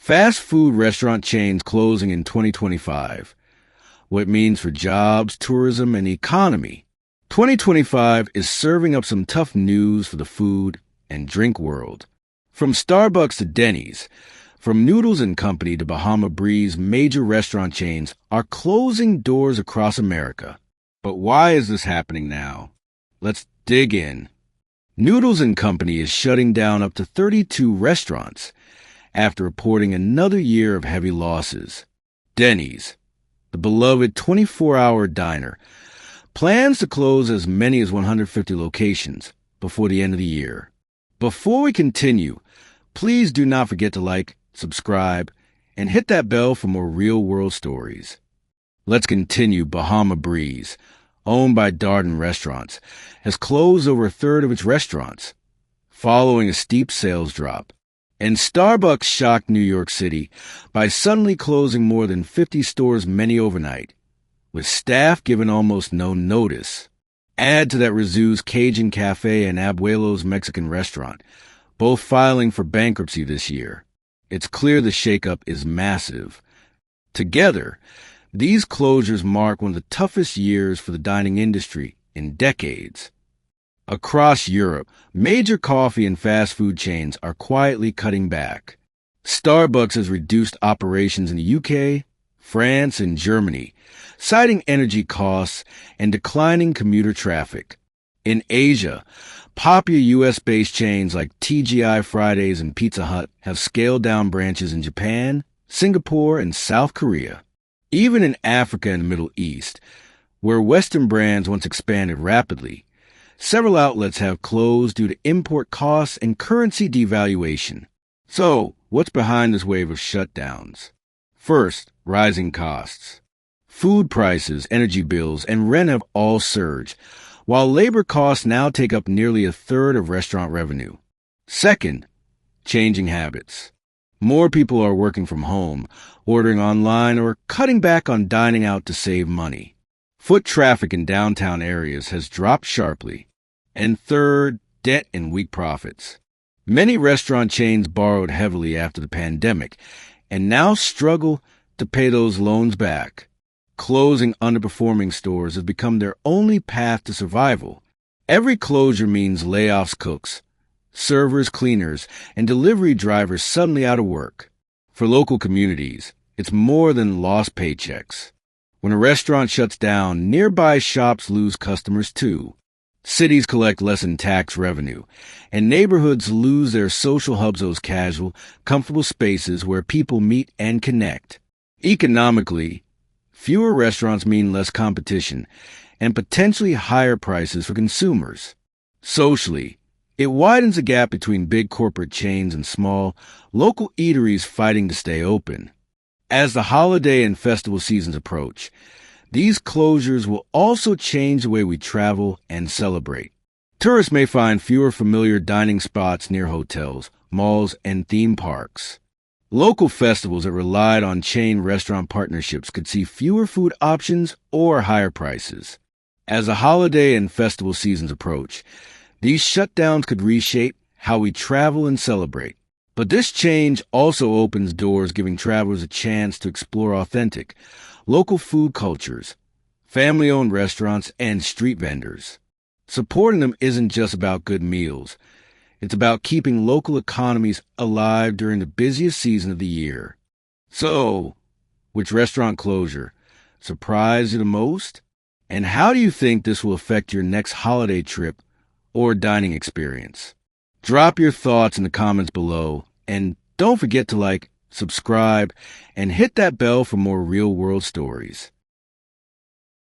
Fast food restaurant chains closing in 2025. What it means for jobs, tourism, and the economy. 2025 is serving up some tough news for the food and drink world. From Starbucks to Denny's, from Noodles Company to Bahama Breeze, major restaurant chains are closing doors across America. But why is this happening now? Let's dig in. Noodles Company is shutting down up to 32 restaurants after reporting another year of heavy losses. Denny's, the beloved 24-hour diner, plans to close as many as 150 locations before the end of the year. Before we continue, please do not forget to like, subscribe, and hit that bell for more real-world stories. Let's continue. Bahama Breeze, owned by Darden Restaurants, has closed over a third of its restaurants, following a steep sales drop. And Starbucks shocked New York City by suddenly closing more than 50 stores, many overnight, with staff given almost no notice. Add to that Rizzu's Cajun Cafe and Abuelo's Mexican restaurant, both filing for bankruptcy this year. It's clear the shakeup is massive. Together, these closures mark one of the toughest years for the dining industry in decades. Across Europe, major coffee and fast food chains are quietly cutting back. Starbucks has reduced operations in the UK, France, and Germany, citing energy costs and declining commuter traffic. In Asia, popular U.S.-based chains like TGI Fridays and Pizza Hut have scaled down branches in Japan, Singapore, and South Korea. Even in Africa and the Middle East, where Western brands once expanded rapidly, several outlets have closed due to import costs and currency devaluation. So, what's behind this wave of shutdowns? First, rising costs. Food prices, energy bills, and rent have all surged, while labor costs now take up nearly a third of restaurant revenue. Second, changing habits. More people are working from home, ordering online, or cutting back on dining out to save money. Foot traffic in downtown areas has dropped sharply. And third, debt and weak profits. Many restaurant chains borrowed heavily after the pandemic and now struggle to pay those loans back. Closing underperforming stores has become their only path to survival. Every closure means layoffs cooks, servers, cleaners, and delivery drivers suddenly out of work. For local communities, it's more than lost paychecks. When a restaurant shuts down, nearby shops lose customers too. Cities collect less in tax revenue, and neighborhoods lose their social hubs, those casual, comfortable spaces where people meet and connect. Economically, fewer restaurants mean less competition and potentially higher prices for consumers. Socially, it widens the gap between big corporate chains and small, local eateries fighting to stay open. As the holiday and festival seasons approach, these closures will also change the way we travel and celebrate. Tourists may find fewer familiar dining spots near hotels, malls, and theme parks. Local festivals that relied on chain restaurant partnerships could see fewer food options or higher prices. As the holiday and festival seasons approach, these shutdowns could reshape how we travel and celebrate. But this change also opens doors, giving travelers a chance to explore authentic, local food cultures, family-owned restaurants, and street vendors. Supporting them isn't just about good meals. It's about keeping local economies alive during the busiest season of the year. So, which restaurant closure surprised you the most? And how do you think this will affect your next holiday trip or dining experience? Drop your thoughts in the comments below, and don't forget to like, subscribe, and hit that bell for more real-world stories.